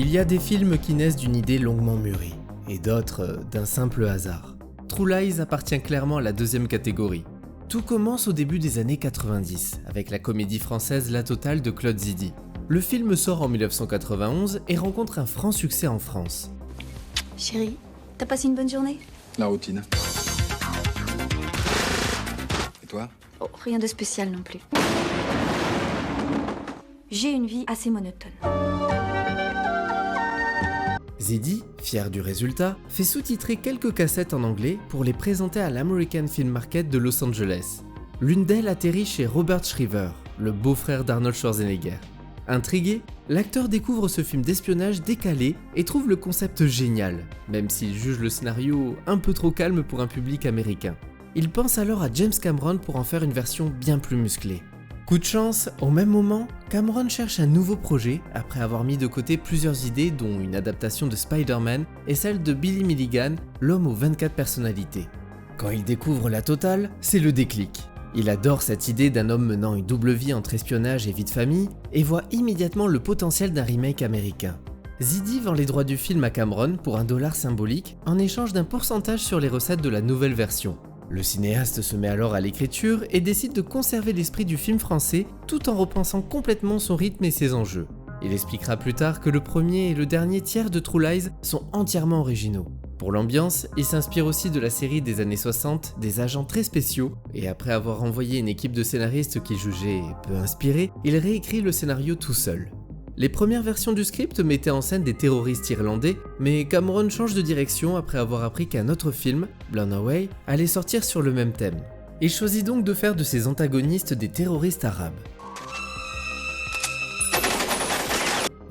Il y a des films qui naissent d'une idée longuement mûrie, et d'autres d'un simple hasard. True Lies appartient clairement à la deuxième catégorie. Tout commence au début des années 90, avec la comédie française La Totale de Claude Zidi. Le film sort en 1991 et rencontre un franc succès en France. Chérie, t'as passé une bonne journée? La routine. Et toi? Oh, rien de spécial non plus. J'ai une vie assez monotone. Zidi, fier du résultat, fait sous-titrer quelques cassettes en anglais pour les présenter à l'American Film Market de Los Angeles. L'une d'elles atterrit chez Robert Shriver, le beau-frère d'Arnold Schwarzenegger. Intrigué, l'acteur découvre ce film d'espionnage décalé et trouve le concept génial, même s'il juge le scénario un peu trop calme pour un public américain. Il pense alors à James Cameron pour en faire une version bien plus musclée. Coup de chance, au même moment, Cameron cherche un nouveau projet après avoir mis de côté plusieurs idées dont une adaptation de Spider-Man et celle de Billy Milligan, l'homme aux 24 personnalités. Quand il découvre La Totale, c'est le déclic. Il adore cette idée d'un homme menant une double vie entre espionnage et vie de famille et voit immédiatement le potentiel d'un remake américain. Zidi vend les droits du film à Cameron pour $1 symbolique en échange d'un pourcentage sur les recettes de la nouvelle version. Le cinéaste se met alors à l'écriture et décide de conserver l'esprit du film français tout en repensant complètement son rythme et ses enjeux. Il expliquera plus tard que le premier et le dernier tiers de True Lies sont entièrement originaux. Pour l'ambiance, il s'inspire aussi de la série des années 60 des agents très spéciaux et après avoir envoyé une équipe de scénaristes qu'il jugeait peu inspirés, il réécrit le scénario tout seul. Les premières versions du script mettaient en scène des terroristes irlandais, mais Cameron change de direction après avoir appris qu'un autre film, Blown Away, allait sortir sur le même thème. Il choisit donc de faire de ses antagonistes des terroristes arabes.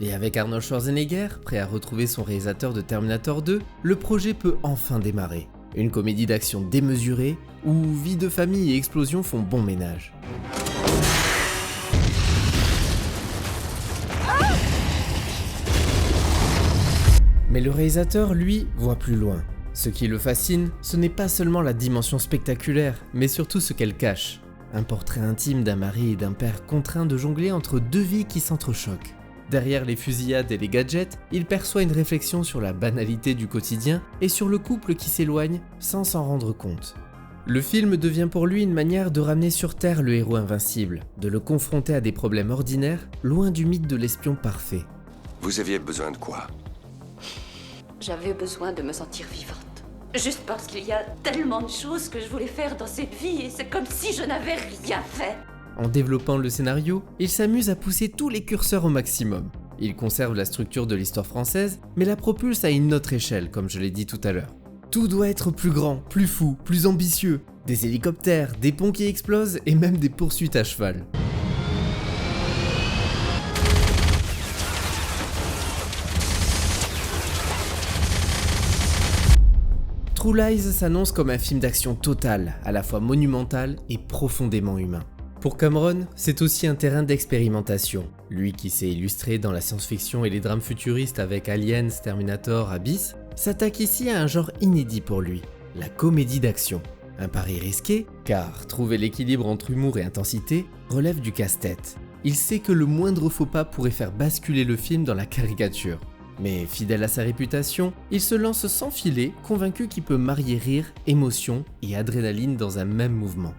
Et avec Arnold Schwarzenegger, prêt à retrouver son réalisateur de Terminator 2, le projet peut enfin démarrer. Une comédie d'action démesurée, où vie de famille et explosion font bon ménage. Mais le réalisateur, lui, voit plus loin. Ce qui le fascine, ce n'est pas seulement la dimension spectaculaire, mais surtout ce qu'elle cache. Un portrait intime d'un mari et d'un père contraints de jongler entre deux vies qui s'entrechoquent. Derrière les fusillades et les gadgets, il perçoit une réflexion sur la banalité du quotidien et sur le couple qui s'éloigne sans s'en rendre compte. Le film devient pour lui une manière de ramener sur Terre le héros invincible, de le confronter à des problèmes ordinaires, loin du mythe de l'espion parfait. Vous aviez besoin de quoi? J'avais besoin de me sentir vivante. Juste parce qu'il y a tellement de choses que je voulais faire dans cette vie et c'est comme si je n'avais rien fait. En développant le scénario, il s'amuse à pousser tous les curseurs au maximum. Il conserve la structure de l'histoire française, mais la propulse à une autre échelle, comme je l'ai dit tout à l'heure. Tout doit être plus grand, plus fou, plus ambitieux. Des hélicoptères, des ponts qui explosent et même des poursuites à cheval. True Lies s'annonce comme un film d'action total, à la fois monumental et profondément humain. Pour Cameron, c'est aussi un terrain d'expérimentation. Lui qui s'est illustré dans la science-fiction et les drames futuristes avec Aliens, Terminator, Abyss, s'attaque ici à un genre inédit pour lui, la comédie d'action. Un pari risqué, car trouver l'équilibre entre humour et intensité relève du casse-tête. Il sait que le moindre faux pas pourrait faire basculer le film dans la caricature. Mais fidèle à sa réputation, il se lance sans filet, convaincu qu'il peut marier rire, émotion et adrénaline dans un même mouvement.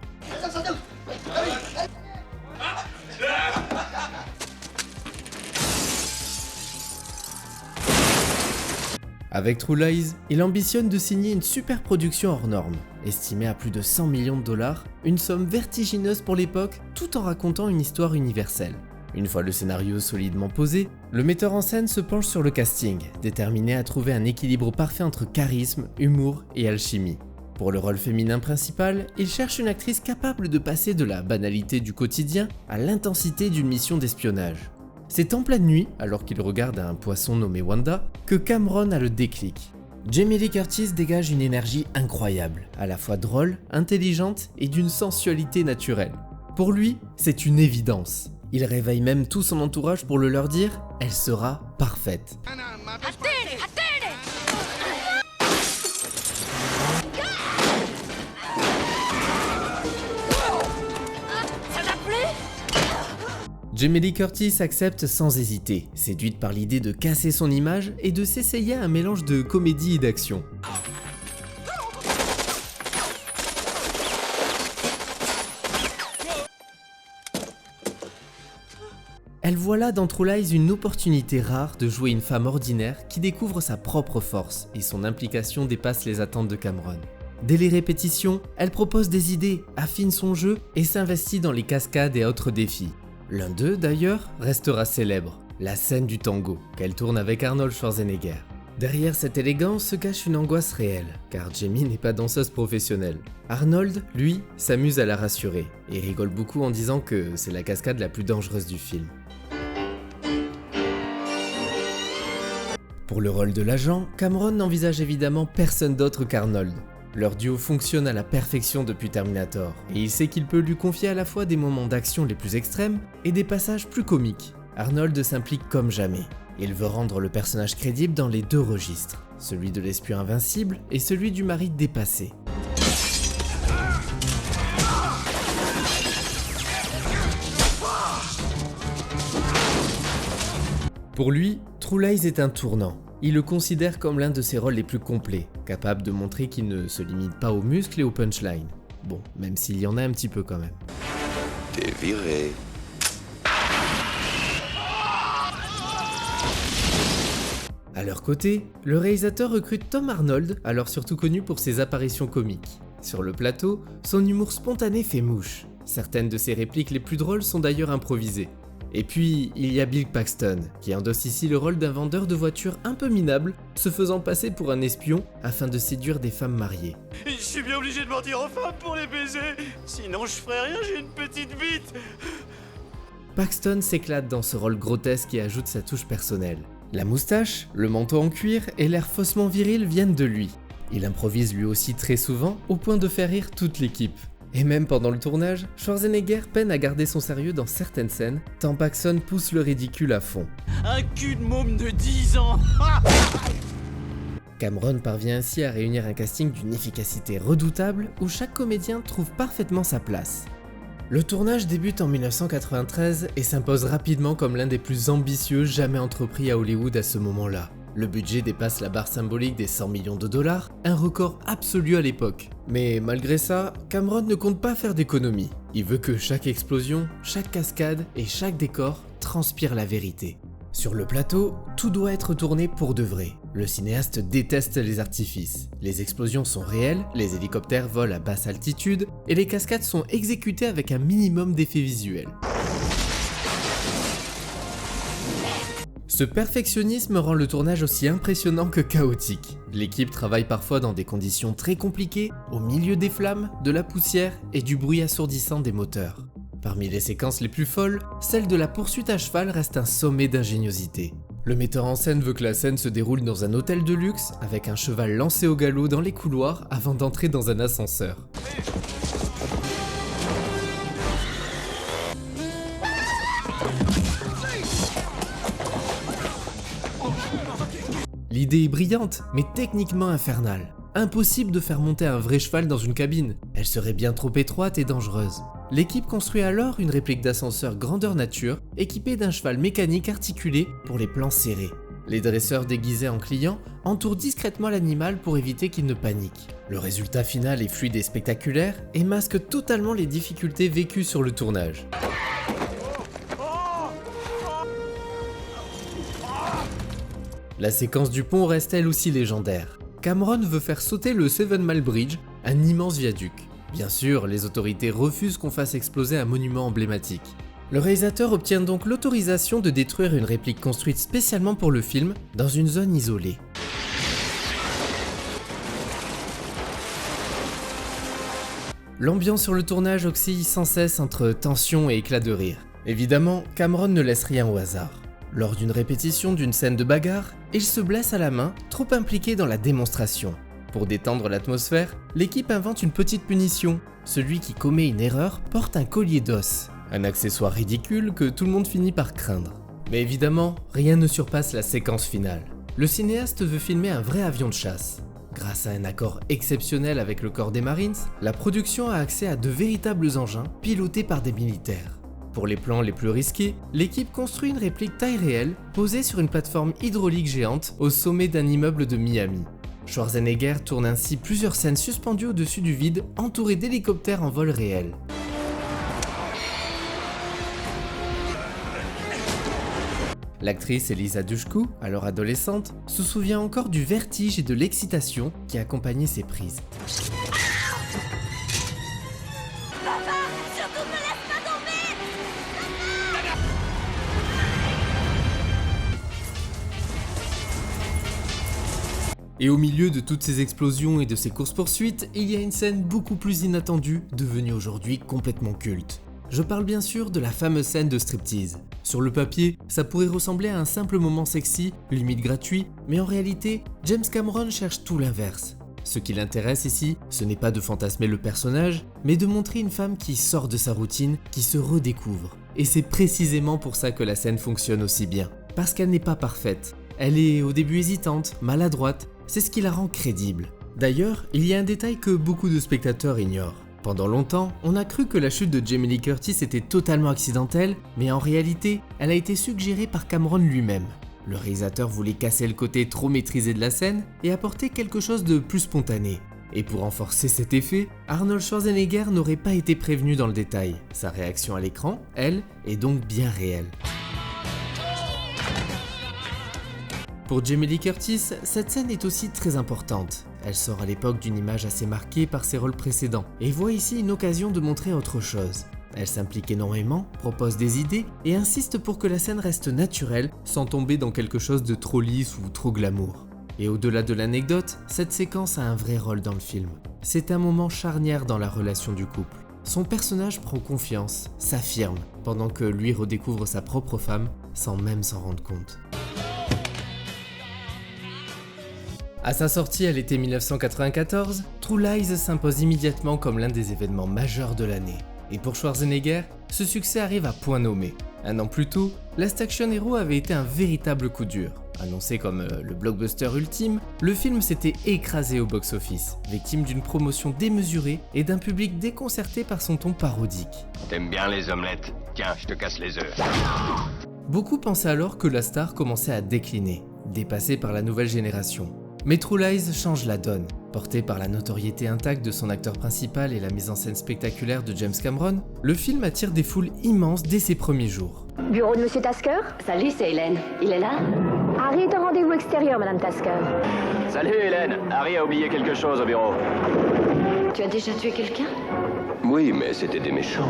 Avec True Lies, il ambitionne de signer une super production hors norme, estimée à plus de 100 millions de dollars, une somme vertigineuse pour l'époque, tout en racontant une histoire universelle. Une fois le scénario solidement posé, le metteur en scène se penche sur le casting, déterminé à trouver un équilibre parfait entre charisme, humour et alchimie. Pour le rôle féminin principal, il cherche une actrice capable de passer de la banalité du quotidien à l'intensité d'une mission d'espionnage. C'est en pleine nuit, alors qu'il regarde un poisson nommé Wanda, que Cameron a le déclic. Jamie Lee Curtis dégage une énergie incroyable, à la fois drôle, intelligente et d'une sensualité naturelle. Pour lui, c'est une évidence. Il réveille même tout son entourage pour le leur dire « Elle sera parfaite ». Jamie Lee Curtis accepte sans hésiter, séduite par l'idée de casser son image et de s'essayer à un mélange de comédie et d'action. Elle voit là dans True Lies une opportunité rare de jouer une femme ordinaire qui découvre sa propre force et son implication dépasse les attentes de Cameron. Dès les répétitions, elle propose des idées, affine son jeu et s'investit dans les cascades et autres défis. L'un d'eux, d'ailleurs, restera célèbre, la scène du tango, qu'elle tourne avec Arnold Schwarzenegger. Derrière cette élégance se cache une angoisse réelle, car Jamie n'est pas danseuse professionnelle. Arnold, lui, s'amuse à la rassurer, et rigole beaucoup en disant que c'est la cascade la plus dangereuse du film. Pour le rôle de l'agent, Cameron n'envisage évidemment personne d'autre qu'Arnold. Leur duo fonctionne à la perfection depuis Terminator, et il sait qu'il peut lui confier à la fois des moments d'action les plus extrêmes et des passages plus comiques. Arnold s'implique comme jamais. Il veut rendre le personnage crédible dans les deux registres, celui de l'espion invincible et celui du mari dépassé. Pour lui, True Lies est un tournant. Il le considère comme l'un de ses rôles les plus complets, capable de montrer qu'il ne se limite pas aux muscles et aux punchlines. Bon, même s'il y en a un petit peu quand même. T'es viré. À leur côté, le réalisateur recrute Tom Arnold, alors surtout connu pour ses apparitions comiques. Sur le plateau, son humour spontané fait mouche. Certaines de ses répliques les plus drôles sont d'ailleurs improvisées. Et puis, il y a Bill Paxton, qui endosse ici le rôle d'un vendeur de voitures un peu minable, se faisant passer pour un espion afin de séduire des femmes mariées. Je suis bien obligé de mentir aux femmes pour les baiser, sinon je ferais rien, j'ai une petite bite. Paxton s'éclate dans ce rôle grotesque et ajoute sa touche personnelle. La moustache, le manteau en cuir et l'air faussement viril viennent de lui. Il improvise lui aussi très souvent, au point de faire rire toute l'équipe. Et même pendant le tournage, Schwarzenegger peine à garder son sérieux dans certaines scènes, tant Paxton pousse le ridicule à fond. Un cul de môme de 10 ans. Cameron parvient ainsi à réunir un casting d'une efficacité redoutable où chaque comédien trouve parfaitement sa place. Le tournage débute en 1993 et s'impose rapidement comme l'un des plus ambitieux jamais entrepris à Hollywood à ce moment-là. Le budget dépasse la barre symbolique des 100 millions de dollars, un record absolu à l'époque. Mais malgré ça, Cameron ne compte pas faire d'économie. Il veut que chaque explosion, chaque cascade et chaque décor transpirent la vérité. Sur le plateau, tout doit être tourné pour de vrai. Le cinéaste déteste les artifices. Les explosions sont réelles, les hélicoptères volent à basse altitude et les cascades sont exécutées avec un minimum d'effets visuels. Ce perfectionnisme rend le tournage aussi impressionnant que chaotique. L'équipe travaille parfois dans des conditions très compliquées, au milieu des flammes, de la poussière et du bruit assourdissant des moteurs. Parmi les séquences les plus folles, celle de la poursuite à cheval reste un sommet d'ingéniosité. Le metteur en scène veut que la scène se déroule dans un hôtel de luxe, avec un cheval lancé au galop dans les couloirs avant d'entrer dans un ascenseur. L'idée est brillante, mais techniquement infernale. Impossible de faire monter un vrai cheval dans une cabine, elle serait bien trop étroite et dangereuse. L'équipe construit alors une réplique d'ascenseur grandeur nature, équipée d'un cheval mécanique articulé pour les plans serrés. Les dresseurs déguisés en clients entourent discrètement l'animal pour éviter qu'il ne panique. Le résultat final est fluide et spectaculaire et masque totalement les difficultés vécues sur le tournage. La séquence du pont reste elle aussi légendaire. Cameron veut faire sauter le 7 Mile Bridge, un immense viaduc. Bien sûr, les autorités refusent qu'on fasse exploser un monument emblématique. Le réalisateur obtient donc l'autorisation de détruire une réplique construite spécialement pour le film, dans une zone isolée. L'ambiance sur le tournage oscille sans cesse entre tension et éclat de rire. Évidemment, Cameron ne laisse rien au hasard. Lors d'une répétition d'une scène de bagarre, il se blesse à la main, trop impliqué dans la démonstration. Pour détendre l'atmosphère, l'équipe invente une petite punition. Celui qui commet une erreur porte un collier d'os, un accessoire ridicule que tout le monde finit par craindre. Mais évidemment, rien ne surpasse la séquence finale. Le cinéaste veut filmer un vrai avion de chasse. Grâce à un accord exceptionnel avec le corps des Marines, la production a accès à de véritables engins pilotés par des militaires. Pour les plans les plus risqués, l'équipe construit une réplique taille réelle posée sur une plateforme hydraulique géante au sommet d'un immeuble de Miami. Schwarzenegger tourne ainsi plusieurs scènes suspendues au-dessus du vide, entourées d'hélicoptères en vol réel. L'actrice Eliza Dushku, alors adolescente, se souvient encore du vertige et de l'excitation qui accompagnaient ses prises. Et au milieu de toutes ces explosions et de ces courses-poursuites, il y a une scène beaucoup plus inattendue, devenue aujourd'hui complètement culte. Je parle bien sûr de la fameuse scène de striptease. Sur le papier, ça pourrait ressembler à un simple moment sexy, limite gratuit, mais en réalité, James Cameron cherche tout l'inverse. Ce qui l'intéresse ici, ce n'est pas de fantasmer le personnage, mais de montrer une femme qui sort de sa routine, qui se redécouvre. Et c'est précisément pour ça que la scène fonctionne aussi bien. Parce qu'elle n'est pas parfaite. Elle est au début hésitante, maladroite, c'est ce qui la rend crédible. D'ailleurs, il y a un détail que beaucoup de spectateurs ignorent. Pendant longtemps, on a cru que la chute de Jamie Lee Curtis était totalement accidentelle, mais en réalité, elle a été suggérée par Cameron lui-même. Le réalisateur voulait casser le côté trop maîtrisé de la scène et apporter quelque chose de plus spontané. Et pour renforcer cet effet, Arnold Schwarzenegger n'aurait pas été prévenu dans le détail. Sa réaction à l'écran, elle, est donc bien réelle. Pour Jamie Lee Curtis, cette scène est aussi très importante. Elle sort à l'époque d'une image assez marquée par ses rôles précédents et voit ici une occasion de montrer autre chose. Elle s'implique énormément, propose des idées et insiste pour que la scène reste naturelle sans tomber dans quelque chose de trop lisse ou trop glamour. Et au-delà de l'anecdote, cette séquence a un vrai rôle dans le film. C'est un moment charnière dans la relation du couple. Son personnage prend confiance, s'affirme, pendant que lui redécouvre sa propre femme sans même s'en rendre compte. À sa sortie à l'été 1994, True Lies s'impose immédiatement comme l'un des événements majeurs de l'année. Et pour Schwarzenegger, ce succès arrive à point nommé. Un an plus tôt, Last Action Hero avait été un véritable coup dur. Annoncé comme le blockbuster ultime, le film s'était écrasé au box-office, victime d'une promotion démesurée et d'un public déconcerté par son ton parodique. T'aimes bien les omelettes? Tiens, je te casse les œufs. Beaucoup pensaient alors que la star commençait à décliner, dépassée par la nouvelle génération. Mais True Lies change la donne. Porté par la notoriété intacte de son acteur principal et la mise en scène spectaculaire de James Cameron, le film attire des foules immenses dès ses premiers jours. Bureau de Monsieur Tasker? Salut, c'est Hélène. Il est là? Harry est en rendez-vous extérieur, Madame Tasker. Salut Hélène, Harry a oublié quelque chose au bureau. Tu as déjà tué quelqu'un? Oui, mais c'était des méchants.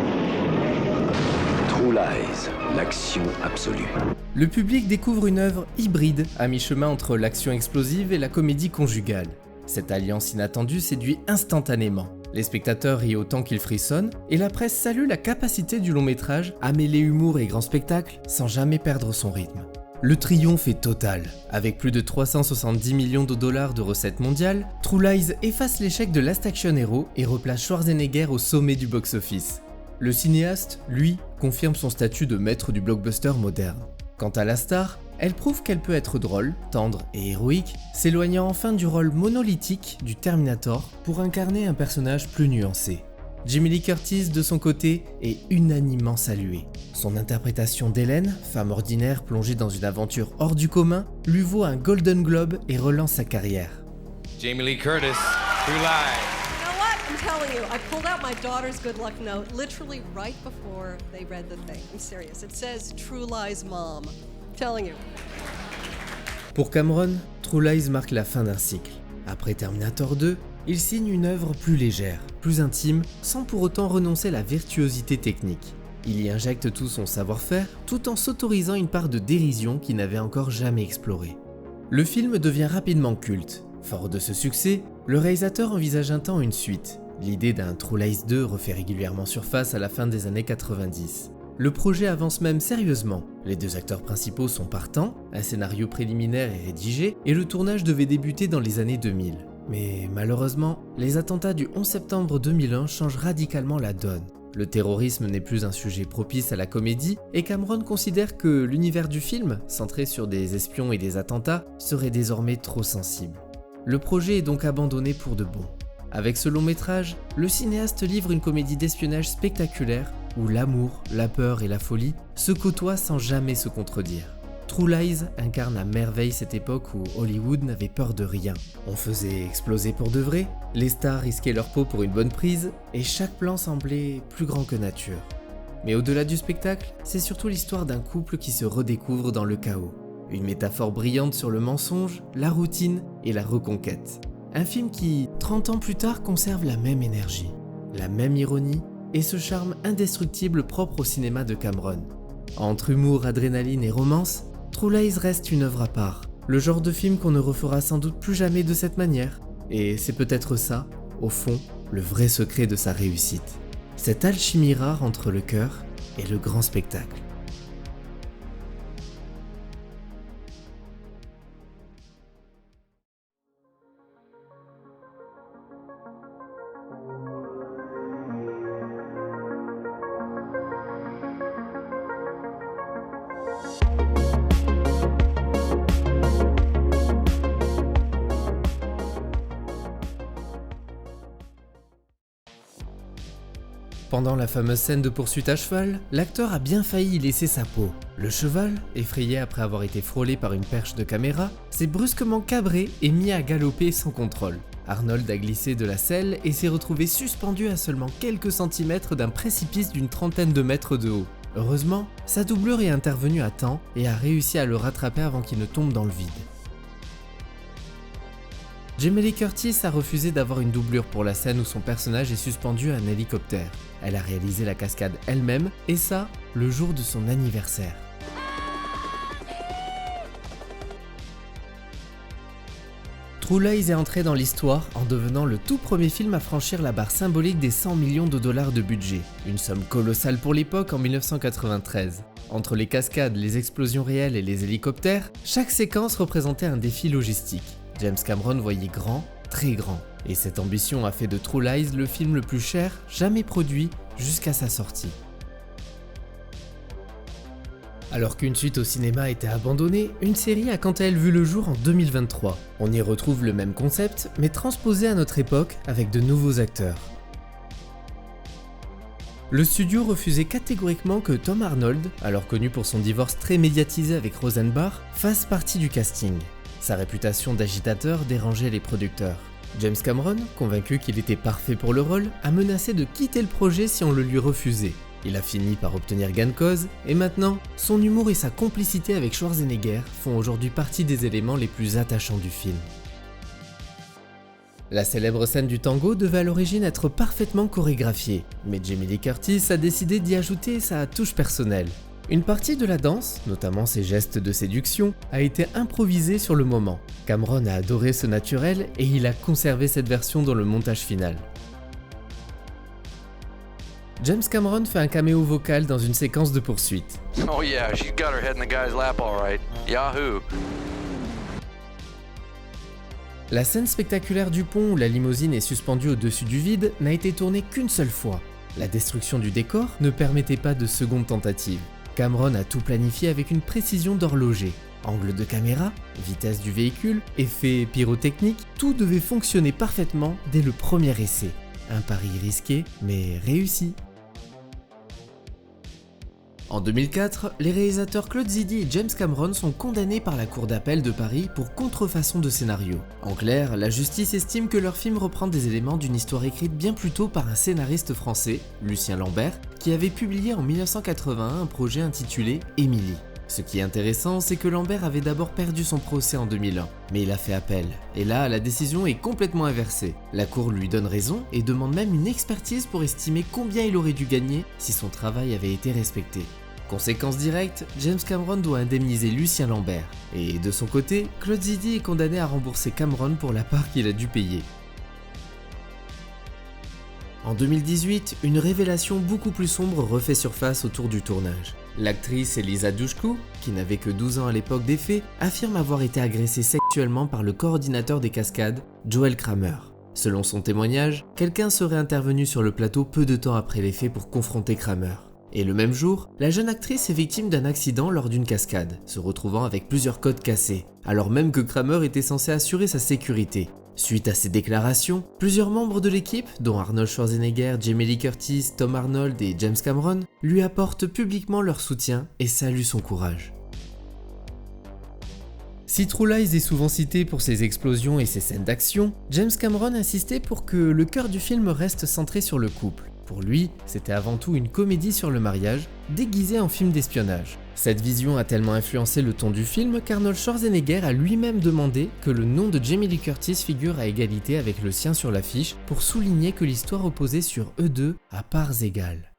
True Lies, l'action absolue. Le public découvre une œuvre hybride à mi-chemin entre l'action explosive et la comédie conjugale. Cette alliance inattendue séduit instantanément. Les spectateurs rient autant qu'ils frissonnent et la presse salue la capacité du long métrage à mêler humour et grand spectacle sans jamais perdre son rythme. Le triomphe est total. Avec plus de 370 millions de dollars de recettes mondiales, True Lies efface l'échec de Last Action Hero et replace Schwarzenegger au sommet du box-office. Le cinéaste, lui, confirme son statut de maître du blockbuster moderne. Quant à la star, elle prouve qu'elle peut être drôle, tendre et héroïque, s'éloignant enfin du rôle monolithique du Terminator pour incarner un personnage plus nuancé. Jamie Lee Curtis, de son côté, est unanimement saluée. Son interprétation d'Hélène, femme ordinaire plongée dans une aventure hors du commun, lui vaut un Golden Globe et relance sa carrière. Jamie Lee Curtis, True Lies. You know what? I'm telling you, I pulled out my daughter's good luck note literally right before they read the thing. I'm serious. It says True Lies Mom. I'm telling you. Pour Cameron, True Lies marque la fin d'un cycle. Après Terminator 2, il signe une œuvre plus légère, plus intime, sans pour autant renoncer à la virtuosité technique. Il y injecte tout son savoir-faire, tout en s'autorisant une part de dérision qu'il n'avait encore jamais explorée. Le film devient rapidement culte. Fort de ce succès, le réalisateur envisage un temps une suite. L'idée d'un True Lies 2 refait régulièrement surface à la fin des années 90. Le projet avance même sérieusement. Les deux acteurs principaux sont partants, un scénario préliminaire est rédigé et le tournage devait débuter dans les années 2000. Mais malheureusement, les attentats du 11 septembre 2001 changent radicalement la donne. Le terrorisme n'est plus un sujet propice à la comédie et Cameron considère que l'univers du film, centré sur des espions et des attentats, serait désormais trop sensible. Le projet est donc abandonné pour de bon. Avec ce long métrage, le cinéaste livre une comédie d'espionnage spectaculaire où l'amour, la peur et la folie se côtoient sans jamais se contredire. True Lies incarne à merveille cette époque où Hollywood n'avait peur de rien. On faisait exploser pour de vrai, les stars risquaient leur peau pour une bonne prise, et chaque plan semblait plus grand que nature. Mais au-delà du spectacle, c'est surtout l'histoire d'un couple qui se redécouvre dans le chaos. Une métaphore brillante sur le mensonge, la routine et la reconquête. Un film qui, 30 ans plus tard, conserve la même énergie, la même ironie et ce charme indestructible propre au cinéma de Cameron. Entre humour, adrénaline et romance, True Lies reste une œuvre à part, le genre de film qu'on ne refera sans doute plus jamais de cette manière. Et c'est peut-être ça, au fond, le vrai secret de sa réussite. Cette alchimie rare entre le cœur et le grand spectacle. Pendant la fameuse scène de poursuite à cheval, l'acteur a bien failli y laisser sa peau. Le cheval, effrayé après avoir été frôlé par une perche de caméra, s'est brusquement cabré et mis à galoper sans contrôle. Arnold a glissé de la selle et s'est retrouvé suspendu à seulement quelques centimètres d'un précipice d'une trentaine de mètres de haut. Heureusement, sa doublure est intervenue à temps et a réussi à le rattraper avant qu'il ne tombe dans le vide. Jamie Lee Curtis a refusé d'avoir une doublure pour la scène où son personnage est suspendu à un hélicoptère. Elle a réalisé la cascade elle-même, et ça, le jour de son anniversaire. True Lies est entré dans l'histoire en devenant le tout premier film à franchir la barre symbolique des 100 millions de dollars de budget, une somme colossale pour l'époque en 1993. Entre les cascades, les explosions réelles et les hélicoptères, chaque séquence représentait un défi logistique. James Cameron voyait grand, très grand, et cette ambition a fait de True Lies le film le plus cher jamais produit jusqu'à sa sortie. Alors qu'une suite au cinéma était abandonnée, une série a quant à elle vu le jour en 2023. On y retrouve le même concept, mais transposé à notre époque avec de nouveaux acteurs. Le studio refusait catégoriquement que Tom Arnold, alors connu pour son divorce très médiatisé avec Roseanne Barr, fasse partie du casting. Sa réputation d'agitateur dérangeait les producteurs. James Cameron, convaincu qu'il était parfait pour le rôle, a menacé de quitter le projet si on le lui refusait. Il a fini par obtenir gain de cause, et maintenant, son humour et sa complicité avec Schwarzenegger font aujourd'hui partie des éléments les plus attachants du film. La célèbre scène du tango devait à l'origine être parfaitement chorégraphiée, mais Jamie Lee Curtis a décidé d'y ajouter sa touche personnelle. Une partie de la danse, notamment ses gestes de séduction, a été improvisée sur le moment. Cameron a adoré ce naturel et il a conservé cette version dans le montage final. James Cameron fait un caméo vocal dans une séquence de poursuite. Oh yeah, she's got her head in the guy's lap all right. Yahoo! La scène spectaculaire du pont où la limousine est suspendue au-dessus du vide n'a été tournée qu'une seule fois. La destruction du décor ne permettait pas de seconde tentative. Cameron a tout planifié avec une précision d'horloger. Angle de caméra, vitesse du véhicule, effets pyrotechniques, tout devait fonctionner parfaitement dès le premier essai. Un pari risqué, mais réussi. En 2004, les réalisateurs Claude Zidi et James Cameron sont condamnés par la Cour d'appel de Paris pour contrefaçon de scénario. En clair, la justice estime que leur film reprend des éléments d'une histoire écrite bien plus tôt par un scénariste français, Lucien Lambert, qui avait publié en 1981 un projet intitulé Émilie. Ce qui est intéressant, c'est que Lambert avait d'abord perdu son procès en 2001, mais il a fait appel. Et là, la décision est complètement inversée. La Cour lui donne raison et demande même une expertise pour estimer combien il aurait dû gagner si son travail avait été respecté. Conséquence directe, James Cameron doit indemniser Lucien Lambert. Et de son côté, Claude Zidi est condamné à rembourser Cameron pour la part qu'il a dû payer. En 2018, une révélation beaucoup plus sombre refait surface autour du tournage. L'actrice Elisa Dushku, qui n'avait que 12 ans à l'époque des faits, affirme avoir été agressée sexuellement par le coordinateur des cascades, Joel Kramer. Selon son témoignage, quelqu'un serait intervenu sur le plateau peu de temps après les faits pour confronter Kramer. Et le même jour, la jeune actrice est victime d'un accident lors d'une cascade, se retrouvant avec plusieurs côtes cassées, alors même que Kramer était censé assurer sa sécurité. Suite à ces déclarations, plusieurs membres de l'équipe, dont Arnold Schwarzenegger, Jamie Lee Curtis, Tom Arnold et James Cameron, lui apportent publiquement leur soutien et saluent son courage. Si True Lies est souvent cité pour ses explosions et ses scènes d'action, James Cameron insistait pour que le cœur du film reste centré sur le couple. Pour lui, c'était avant tout une comédie sur le mariage, déguisée en film d'espionnage. Cette vision a tellement influencé le ton du film qu'Arnold Schwarzenegger a lui-même demandé que le nom de Jamie Lee Curtis figure à égalité avec le sien sur l'affiche pour souligner que l'histoire reposait sur eux deux à parts égales.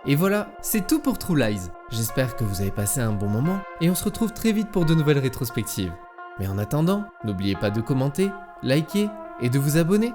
Et voilà, c'est tout pour True Lies. J'espère que vous avez passé un bon moment et on se retrouve très vite pour de nouvelles rétrospectives. Mais en attendant, n'oubliez pas de commenter, liker et de vous abonner.